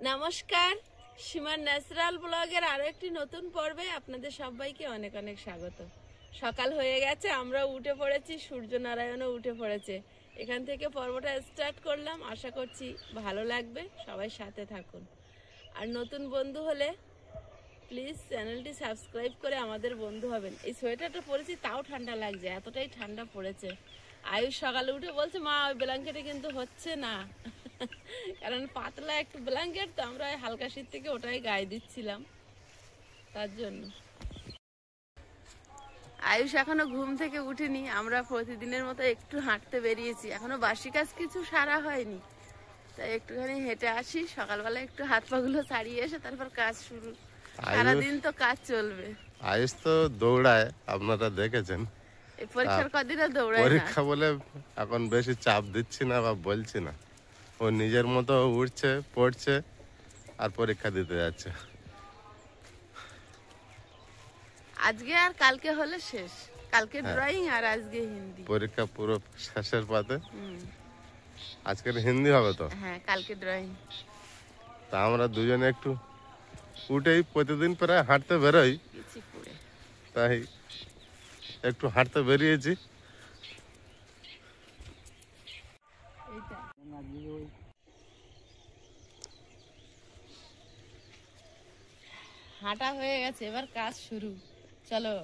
নমস্কার, সীমার ন্যাচারাল ব্লগের আরো একটি নতুন পর্বে আপনাদের সবাইকে অনেক অনেক স্বাগত। সকাল হয়ে গেছে, আমরা উঠে পড়েছি, সূর্য নারায়ণও উঠে পড়েছে। এখান থেকে পর্বটা স্টার্ট করলাম, আশা করছি ভালো লাগবে, সবাই সাথে থাকুন। আর নতুন বন্ধু হলে প্লিজ চ্যানেলটি সাবস্ক্রাইব করে আমাদের বন্ধু হবেন। এই সোয়েটারটা পরেছি তাও ঠান্ডা লাগছে, এতটাই ঠান্ডা পড়েছে। আয়ুষ সকালে উঠে বলছে, মা ওই ব্ল্যাঙ্কেটে কিন্তু হচ্ছে না, কারণ পাতলা একটু ব্ল্যাঙ্কেট তো, আমরা হালকা শীত থেকে ওটাই গায়ে দিচ্ছিলাম, তার জন্য। আয়ুষ এখনো ঘুম থেকে উঠেনি, আমরা প্রতিদিনের মতো একটু হাঁটতে বেরিয়েছি, এখনো বাসি কাজ কিছু সারা হয়নি, তাই একটুখানি হেঁটে আসি। সকালবেলা একটু হাত পাগুলো ছাড়িয়ে এসে তারপর কাজ শুরু, সারাদিন তো কাজ চলবে। আয়ুষ তো দৌড়ায়, আপনারা দেখেছেন। এই পরীক্ষার কদিনে দৌড়ায়, পরীক্ষা বলে এখন বেশি চাপ দিচ্ছি না বা বলছি না, ও নিজের মতো উঠছে, পড়ছে আর পরীক্ষা দিতে যাচ্ছে। আজকে আর কালকে হলে শেষ, কালকে ড্রয়িং আর আজকে হিন্দি পরীক্ষা পুরো শেষের পাতে। আজকের হিন্দি হবে তো, হ্যাঁ কালকে ড্রয়িং। তা আমরা দুজনে একটু উঠেই প্রতিদিন প্রায় হাঁটতে বেরোই, তাই একটু হাঁটতে বেরিয়েছি। হাঁটা হয়ে গেছে, এবার কাজ শুরু, চলো।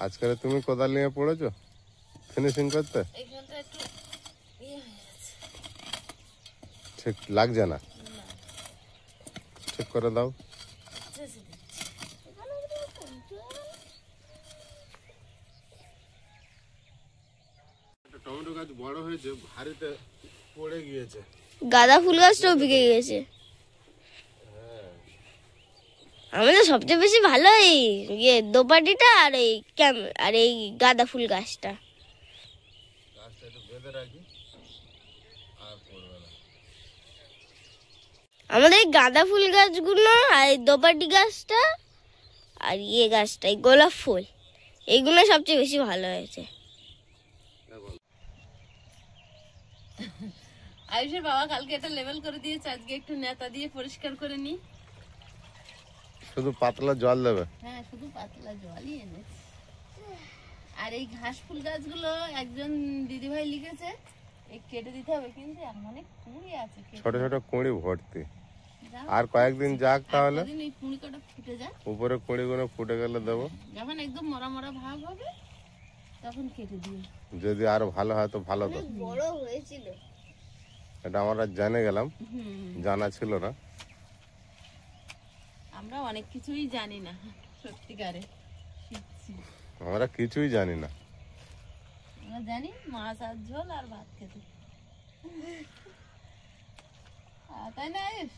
আজকে তুমি কোদাল নিয়ে পড়েছো ফিনিশিং করতে? ঠিক লাগছে না, ঠিক করে দাও। টমেটো গাছ বড় হয়েছে, ভারীতে পড়ে গিয়েছে। গাঁদা ফুল গাছটাও বিকে গেছে। আমাদের সবচেয়ে বেশি ভালো এই দোপাটিটা আর এই গাঁদা ফুল গাছটা। আমাদের এই গাঁদা ফুল গাছগুলো আর এই দোপাটি গাছটা আর গাছটা, এই গোলাপ ফুল, এইগুলো সবচেয়ে বেশি ভালো হয়েছে। আয়ুষের বাবা কালকে এটা লেভেল করে দিয়েছে, আজকে একটু নেতা দিয়ে পরিষ্কার করে নি। শুধু পাতলা জল দেবে? হ্যাঁ, শুধু পাতলা জলই এনেছে। আর এই ঘাস ফুল গাছগুলো একজন দিদিভাই লিখেছে এই কেটে দিতে হবে, কিন্তু অনেক কুঁড়ি আছে, ছোট ছোট কুঁড়ি ভর্তি। আর কয়েকদিন যাক, তাহলে এই কুঁড়ি কটা ফুটে যায়, উপরে কুঁড়িগুলো ফুটে গেলে দেবো। যখন একদম মরা মরা ভাব হবে তখন কেটে দিও। যদি আরো ভালো হয় তো ভালো। তো বড় হয়েছিল, এটা আমরা জেনে গেলাম, জানা ছিল না। আমরা অনেক কিছুই জানি না, সত্যিকারে আমরা কিছুই জানি না। আমরা জানি মাছ আর ঝোল আর ভাত খেতে, তাই না আয়ুষ?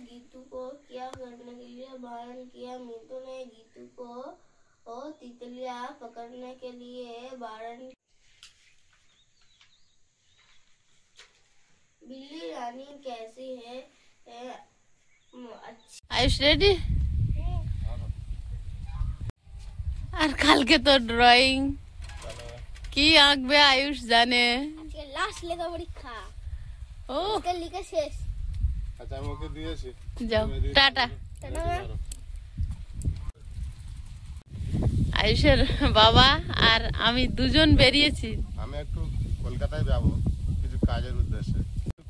गीतू को किया करने के लिए बारण किया। मीतू ने गीतू को तितलियां पकड़ने के लिए बारण। बिल्ली रानी कैसी है? আয়ুষ রেডি? আর কালকে তো ড্রয়িং, কি আঁকবে আয়ুষ জানে। লাস্ট লেখা পরীক্ষা, ও লিখে শেষ। আচ্ছা, আমি ওকে দিয়েছি, যাও, টাটা। আয়ুষের বাবা আর আমি দুজন বেরিয়েছি। আমি একটু কলকাতায় যাবো কিছু কাজের উদ্দেশ্যে।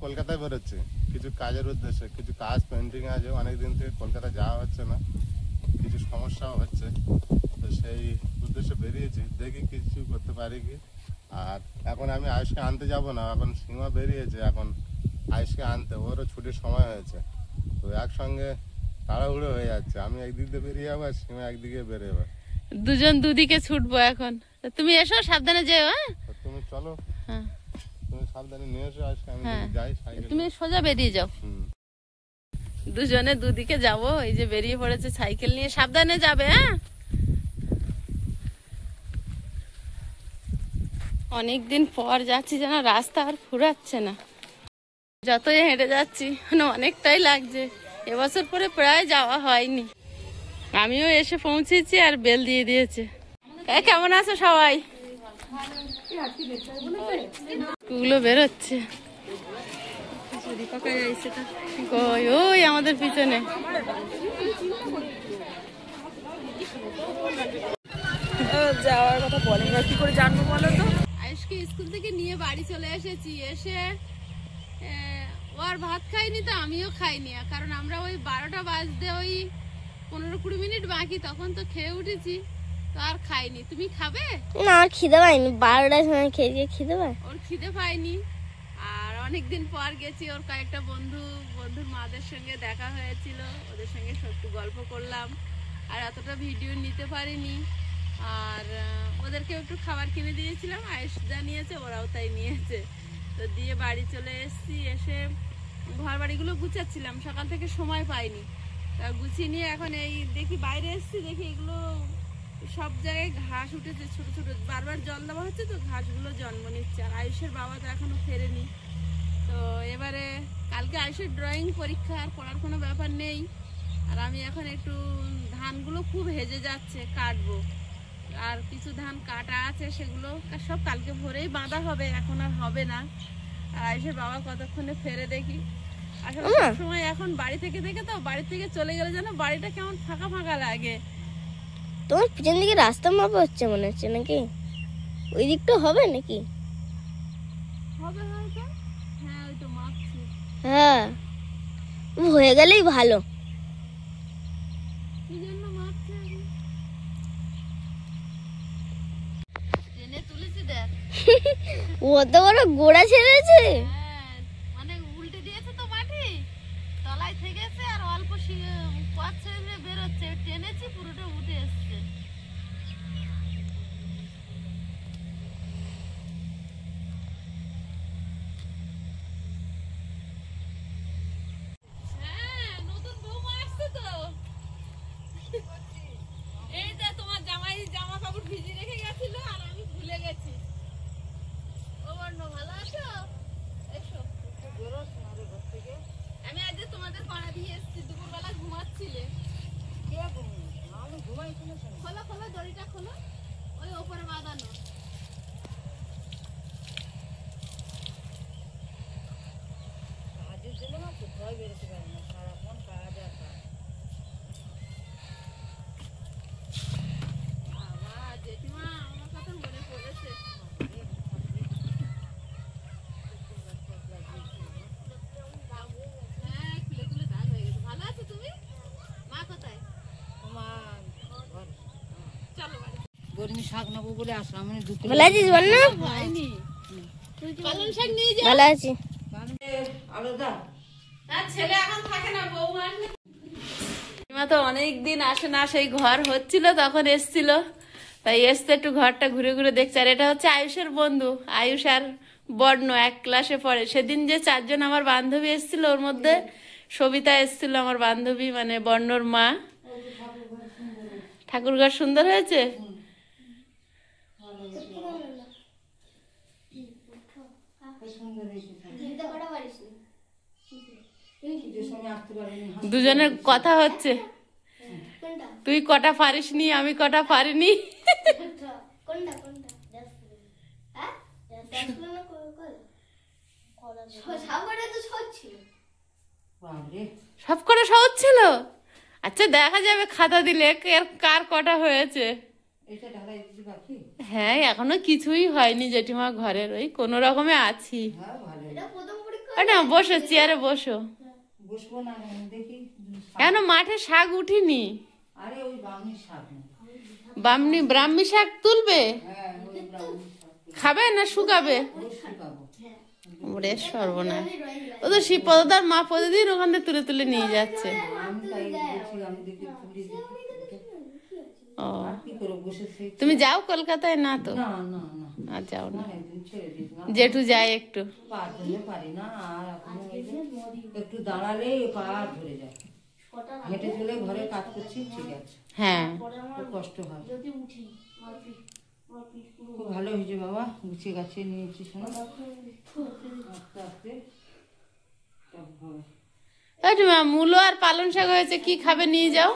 কলকাতায় বেরোচ্ছি কিছু কাজের উদ্দেশ্যে, কিছু কাজ পেন্ডিং আছে, অনেকদিন থেকে কলকাতা যাওয়া হচ্ছে না, কিছু সমস্যাও হচ্ছে, তো সেই উদ্দেশ্যে বেরিয়েছি, দেখি কিছু করতে পারি কি। আর এখন আমি আয়ুষকে আনতে যাব না, এখন সীমা বেরিয়েছে, এখন আয়ুষকে আনতে, ওরও ছুটির সময় হয়েছে, তো একসঙ্গে তাড়াহুড়ো হয়ে যাচ্ছে। আমি একদিক দিয়ে বেরিয়ে যাবো আর সীমা একদিকে বেরোবে। দুজন দুদিকে ছুটবো এখন। তা তুমি এসো, সাবধানে যেও। হ্যাঁ তো তুমি চলো, হ্যাঁ তুমি সাবধানে নিয়ে এসো, আজকে আমি হ্যাঁ। যাই সাইকেল। তুমি সোজা বেরিয়ে যাও। দুজনে দুদিকে যাবো, এই যে বেরিয়ে পড়েছে সাইকেল নিয়ে, সাবধানে যাবে। হ্যাঁ অনেকদিন পর যাচ্ছি, যেন রাস্তা আর ফুরাচ্ছে না। যতই হেঁটে যাচ্ছি মানে অনেকটাই লাগছে, এবছর পরে প্রায় যাওয়া হয়নি। আমিও এসে পৌঁছেছি আর বেল দিয়ে দিয়েছে। কেমন আছো সবাই? গুলো বেরোচ্ছে ওই আমাদের পিছনে। যাওয়ার কথা বলেন না, কি করে জানবো বলো তো? আজকে স্কুল থেকে নিয়ে বাড়ি চলে এসেছি। এসে ও আর ভাত খাইনি, তো আমিও খাইনি, কারণ আমরা ওই 12টা বাজতে ওই 15-20 মিনিট বাকি, তখন তো খেয়ে উঠেছি, তো আর খাইনি। তুমি খাবে? না, আর খিদে পাইনি, 12টার সময় খেয়ে খিদে পায়। ওর খিদে পাইনি। আর অনেকদিন পর গেছি, ওর কয়েকটা বন্ধুর মাদের সঙ্গে দেখা হয়েছিল, ওদের সঙ্গে একটু গল্প করলাম, আর অতটা ভিডিও নিতে পারিনি। আর ওদেরকে একটু খাবার কিনে দিয়েছিলাম, আয়েশ যা নিয়েছে ওরাও তাই নিয়েছে। তো দিয়ে বাড়ি চলে এসেছি। এসে ঘর বাড়িগুলো গুছাচ্ছিলাম, সকাল থেকে সময় পাইনি, তা গুছিয়ে নিয়ে এখন এই দেখি বাইরে এসেছি, দেখি এগুলো সব জায়গায় ঘাস উঠেছে ছোট ছোট, বারবার জল দেওয়া হচ্ছে তো ঘাসগুলো জন্ম নিচ্ছে। আর আয়ুষের বাবা তো এখনো ফেরেনি। তো এবারে কালকে আয়ুষের ড্রয়িং পরীক্ষা, আর পড়ার কোনো ব্যাপার নেই। আর আমি এখন একটু ধানগুলো খুব হেজে যাচ্ছে, কাটবো। আর কিছু ধান কাটা আছে, সেগুলো সব কালকে ভোরেই বাঁধা হবে, এখন আর হবে না। আর আয়ুষের বাবা কতক্ষণে ফেরে দেখি। আসলে সময় এখন বাড়ি থেকে তো বাড়ি থেকে চলে গেলে যেন বাড়িটা কেমন ফাঁকা ফাঁকা লাগে। তোমার পিছন দিকে রাস্তা মাপা হচ্ছে মনে হচ্ছে নাকি? ওই দিকটা হবে নাকি? হবে হয়তো, হ্যাঁ ওই তো মাপছি। হ্যাঁ, হয়ে গেলেই ভালো। কি জন্য মাপছে? টেনে তুলেছি দেখ। অত বড় গোড়া ছেড়েছে। হ্যাঁ, মানে উল্টে দিয়েছে তো মাটি, তলায় থেকেছে আর অল্প পথ ছেড়ে বেরোচ্ছে, টেনেছি পুরোটা উঠে এসছে। হ্যাঁ, নতুন বৌমা আসছে তো। এই যে তোমার জামাই জামা কাপড় ভিজিয়ে রেখে গেছিল, আর আমি ভুলে গেছি। ও বর্ণ, ভালো আছো? এসো। আমি আজ তোমাদের পাড়া দিয়ে এসেছি, দুপুরবেলা ঘুমাচ্ছিলে। খোলো খোলো, দড়িটা খোলো, ওই ওপরে বাঁধানো। বাবা, জেঠিমা আমার কথা মনে পড়েছে। হ্যাঁ, খুলে খুলে দাগ হয়ে গেছে। ভালো আছো তুমি? মা কোথায়? চলো বাড়ি। গরমি শাক নেবো বলে আসলাম, মানে 2 কিলো ভালো আছিস বল না? হয়নি। পালং শাক নিয়ে যাও। ভালো আছি। আলাদা। হ্যাঁ, ছেলে এখন থাকে না, বৌমা আসলে। মা তো অনেকদিন আসে না, সেই ঘর হচ্ছিল তখন এসছিল, তাই এসছে একটু ঘরটা ঘুরে ঘুরে দেখছে। আর এটা হচ্ছে আয়ুষের বন্ধু, আয়ুষ আর বর্ণ এক ক্লাসে পড়ে। সেদিন যে 4 জন আমার বান্ধবী এসেছিল, ওর মধ্যে সবিতা এসেছিল আমার বান্ধবী, মানে বর্ণর মা। ঠাকুরঘর সুন্দর হয়েছে। দুজনের কথা হচ্ছে, তুই কটা পারিসনি, আমি কটা পারিনি। কোনটা কোনটা? হ্যাঁ, সব কটা সহজ ছিল। আচ্ছা, দেখা যাবে খাতা দিলে কার কটা হয়েছে। হ্যাঁ, এখনো কিছুই হয়নি জেঠিমা, ঘরের ওই কোন রকমে আছি। না, বসো, চেয়ারে বসো। কেন মাঠে শাক উঠিনি? ব্রাহ্মী শাক তুলবে? খাবে না শুকাবে? ওরে সর্বনাশ, ও তো শিবপদার মা প্রতিদিন ওখান থেকে তুলে তুলে নিয়ে যাচ্ছে। ও বসে সেই তুমি যাও কলকাতায়? না তো, না না না আর যাও না। একদিন ছেড়ে দিস না, জেঠু যায় একটু। পা ধরে পারি না, আর এখন ওই যে একটু দাঁড়ালে পা ধরে যায়। হেঁটে চলে ঘরে কাজ করছি, ঠিক আছে, হ্যাঁ খুব কষ্ট হয়। খুব ভালো হয়েছে বাবা, গুছিয়ে গাছিয়ে নিয়েছি, শোনো আস্তে আস্তে সব হবে। মা মূলো আর পালং শাক হয়েছে, কি খাবে নিয়ে যাও।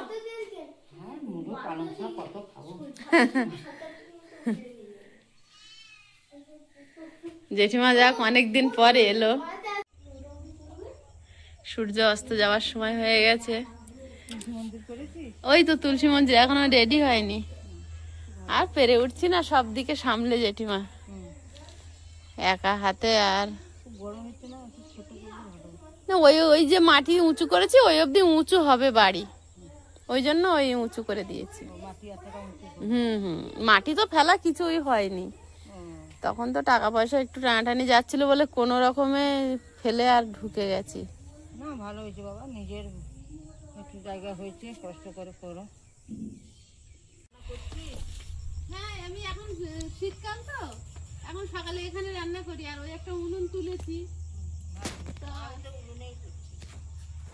হ্যাঁ, মুলো পালং শাক কত খাবো। জেঠিমা যাক অনেকদিন পরে এলো। সূর্য অস্ত যাওয়ার সময় হয়ে গেছে। ওই তো তুলসী মন্দির এখনো রেডি হয়নি, আর পেরে উঠছি না সব দিকে সামলে জেঠিমা একা হাতে। আর না ওই ওই যে মাটি উঁচু করেছি ওই অবধি উঁচু হবে বাড়ি, ওই জন্য ওই উঁচু করে দিয়েছি। মাটি তো ফেলা কিছুই হয়নি, তখন তো টাকা পয়সা একটু টানাটানি যাচ্ছিল বলে কোনো রকমে ফেলে আর ঢুকে গেছি। না ভালো হয়েছে বাবা, নিজের একটু জায়গা হয়েছে, কষ্ট করে করো। হ্যাঁ আমি এখন শীতকাল তো এখন সকালে এখানে রান্না করি, আর ওই একটা উনুন তুলেছি তো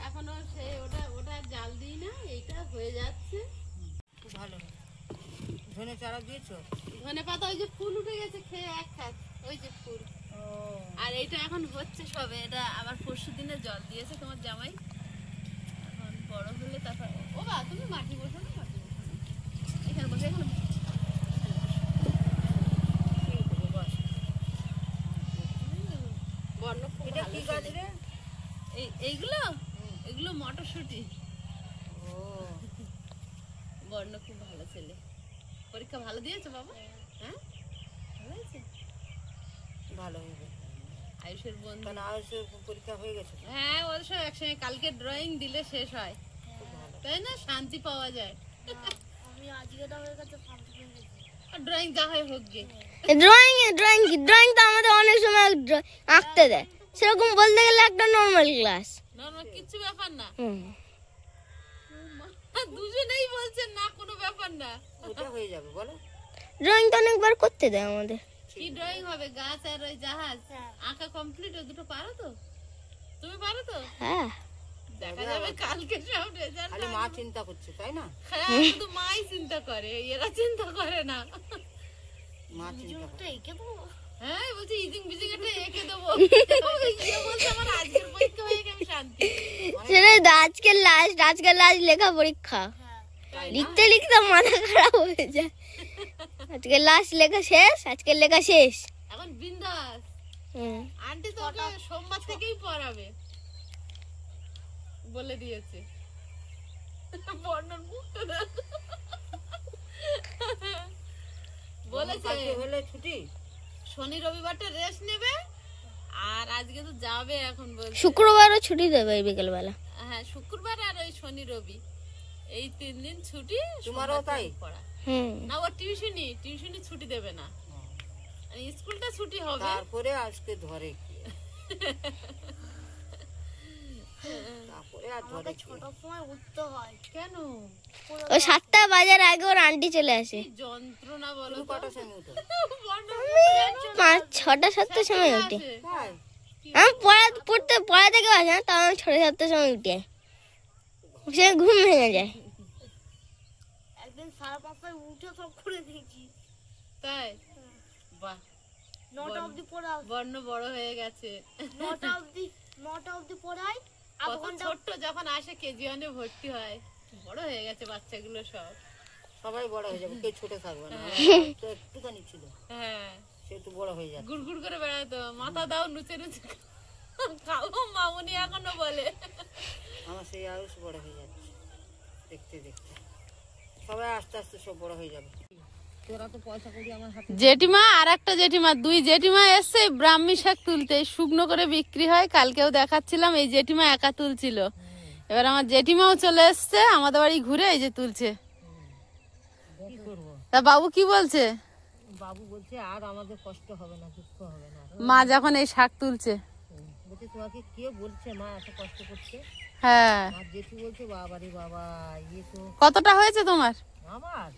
এখনো সে ওটা জাল দিই না, এইটা হয়ে যাচ্ছে। খুব ভালো। ধনে চারা দিয়েছো? ধনে পাতা ওই যে ফুল উঠে গেছে, খেয়ে এক খাত ওই যে ফুল। আর এইটা এখন হচ্ছে সবে, এটা আবার পরশু দিনে জল দিয়েছে তোমার জামাই, এখন বড় হলে তারপর। ও বা তুমি মাটি বসো না, মাটি বসো না, এখানে বসে এখানে বর্ণ খুব এটা কি গাছ রে? এইগুলো এগুলো মটরশুঁটি। বর্ণ খুব ভালো ছেলে, পরীক্ষা ভালো দিয়েছো বাবা? হ্যাঁ ভালো হয়েছে, ভালো হয়েছে। আয়ুষের বন্ধু। কারণ আয়ুষের পরীক্ষা হয়ে গেছে। হ্যাঁ ওর সব একসঙ্গে, কালকে ড্রয়িং দিলে শেষ হয়, তাই না? শান্তি পাওয়া যায়। আমি আজকে তো হয়ে গেছে ড্রয়িং যা হয় হোক গে। ড্রয়িং তো আমাদের অনেক সময় আঁকতে দেয়, সেরকম বলতে গেলে একটা নর্মাল ক্লাস। নরমাল কিছু ব্যাপার না, দুজনেই বলছেন না কোনো ব্যাপার না। ওটা হয়ে যাবে বলো। ড্রয়িং তো অনেকবার করতে দেয় আমাদের। কি ড্রয়িং হবে? গাছ আর ওই জাহাজ আঁকা কমপ্লিট, ওই দুটো পারো তো? তুমি পারো তো? হ্যাঁ দেখা যাবে কালকে সব রেজাল্ট। খালি মা চিন্তা করছে, তাই না? হ্যাঁ শুধু মাই চিন্তা করে, এরা চিন্তা করে না। মা চিন্তা করে। হ্যাঁ বলছি ইজিং বিজিং একটা এঁকে দেবো, ইয়ে বলছে আমার আজকের পরীক্ষা হয়ে গেছে, আমি শান্তি। সেটা আজকে লাস্ট লেখা পরীক্ষা, লিখতে লিখতে মাথা খারাপ হয়ে যায়। আজকে লাস্ট লেখা শেষ, আজকের লেখা শেষ। এখন বিন্দাস। আন্টি তো ওকে সোমবার থেকেই পড়াবে বলে দিয়েছে। বর্ণন মুখটা দেখো। বলেছে হলে ছুটি, শনি রবিবারটা রেস্ট নেবে, আর আজকে তো যাবে এখন বলছে। শুক্রবারও ছুটি দেবে বিকেল বেলা। হ্যাঁ শুক্রবার আর ওই শনি রবি এই 3 দিন ছুটি। তোমারও তাই? পড়া হুম না, ওর টিউশনি ছুটি দেবে না, স্কুলটা ছুটি হবে। তারপরে আজকে ধরে তারপরে আর ধরে সময় উঠতে হয়। কেন? ওই 7টা বাজার আগে ওর আন্টি চলে আসে। কি যন্ত্রণা বলো তো। কটার সময় উঠো? 6টা 7টার সময় উঠি। তাই? আমি পড়া থেকে আসে না, তাও আমি 6:30টার সময় উঠি, সে ঘুম ভেঙে যায়। একদিন 5:30টায় উঠে সব করে দিয়েছি। তাই? বাহ, 9টা অবধি পড়া, বর্ণ বড় হয়ে গেছে। 9টা অবধি পড়াই। কত ছোট্ট যখন আসে কেজি 1-এ ভর্তি হয়, বড় হয়ে গেছে বাচ্চাগুলো সব। সবাই বড় হয়ে যাবে, কেউ ছোট থাকবে না। তো একটুখানি ছিল, হ্যাঁ সে তো বড় হয়ে যাবে। গুড়গুড় করে বেড়াতো, মাথা দাও নুচে নুচে খাও, মামুনি এখনো বলে। আমার সেই আয়ুষ বড় হয়ে যাচ্ছে দেখতে দেখতে, সবাই আস্তে আস্তে সব বড় হয়ে যাবে। তোরা তো পয়সা করি আমার হাতে। জেঠিমা আর একটা জেঠিমা, 2 জেঠিমা এসছে ব্রাহ্মী শাক তুলতে, শুকনো করে বিক্রি হয়, কালকেও দেখাচ্ছিলাম। এই জেঠিমা একা তুলছিল, এবার আমার জেঠিমাও চলে এসছে আমাদের বাড়ি ঘুরে, এই যে তুলছে। কি করবো? তা বাবু কি বলছে? বাবু বলছে আর আমাদের কষ্ট হবে না, দুঃখ হবে না। মা যখন এই শাক তুলছে, বলছে তোমাকে কে বলছে মা এত কষ্ট করছে? হ্যাঁ আর জেঠু বলছে বাবা রে বাবা, ইয়ে তো কতটা হয়েছে তোমার? আমার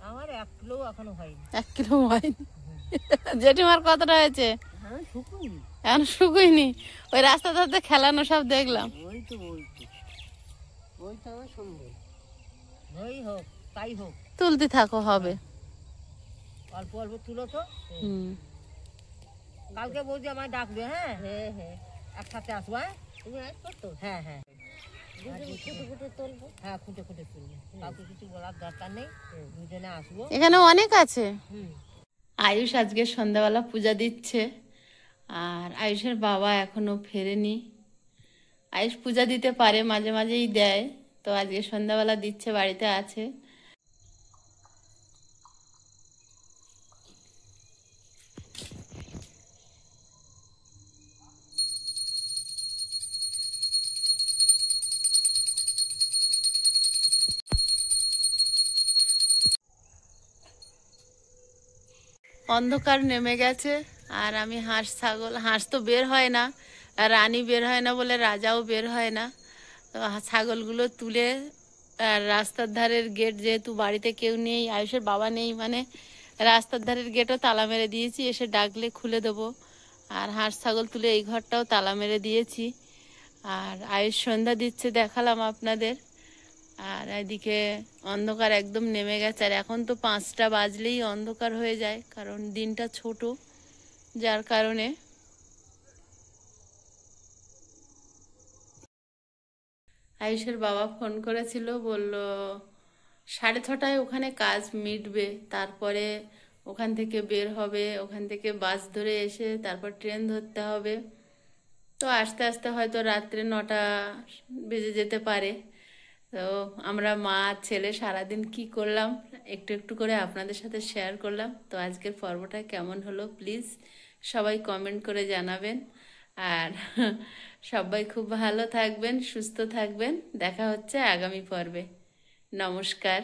আমার 1 কিলো এখনো হয়নি। 1 কিলো হয়নি। জেঠিমার কতটা হয়েছে? হ্যাঁ শুকুনি। এখন শুকুইনি। ওই রাস্তা ধারে খেলানো সব দেখলাম। ওই তো আমার সম্ভব। ওই হোক তাই হোক, তুলতে থাকো, হবে। অল্প অল্প তুলো তো। হুম। কালকে বৌদি আমায় ডাকবে। হ্যাঁ হ্যাঁ হ্যাঁ, একসাথে আসবো। হ্যাঁ তুমি আসবো তো? হ্যাঁ হ্যাঁ, খুঁটে তুলবো। হ্যাঁ খুঁটে তুলবো, কাউকে কিছু বলার দরকার নেই, দুজনে আসবো। এখানে অনেক আছে। হুম। আয়ুষ আজকে সন্ধ্যাবেলা পূজা দিচ্ছে, আর আয়ুষের বাবা এখনো ফেরেনি। আয়ুষ পূজা দিতে পারে, মাঝে মাঝেই দেয়, তো আজকে সন্ধ্যাবেলা দিচ্ছে, বাড়িতে আছে। অন্ধকার নেমে গেছে, আর আমি হাঁস তো বের হয় না, আর রানী বের হয় না বলে রাজাও বের হয় না। তো ছাগলগুলো তুলে, আর রাস্তার ধারের গেট, যেহেতু বাড়িতে কেউ নেই, আয়ুষের বাবা নেই, মানে রাস্তার ধারের গেটও তালা মেরে দিয়েছি, এসে ডাকলে খুলে দেবো। আর হাঁস ছাগল তুলে এই ঘরটাও তালা মেরে দিয়েছি। আর আয়ুষ সন্ধ্যা দিচ্ছে, দেখালাম আপনাদের। আর এদিকে অন্ধকার একদম নেমে গেছে, আর এখন তো 5টা বাজলেই অন্ধকার হয়ে যায়, কারণ দিনটা ছোট, যার কারণে। আয়ুষের বাবা ফোন করেছিল, বলল 6:30টায় ওখানে কাজ মিটবে, তারপরে ওখান থেকে বের হবে, ওখান থেকে বাস ধরে এসে তারপর ট্রেন ধরতে হবে। তো আস্তে আস্তে হয়তো রাত্রে 9টা বেজে যেতে পারে। তো আমরা মা ছেলে সারাদিন কি করলাম একটু একটু করে আপনাদের সাথে শেয়ার করলাম। তো আজকের পর্বটা কেমন হলো প্লিজ সবাই কমেন্ট করে জানাবেন। আর সবাই খুব ভালো থাকবেন, সুস্থ থাকবেন। দেখা হচ্ছে আগামী পর্বে। নমস্কার।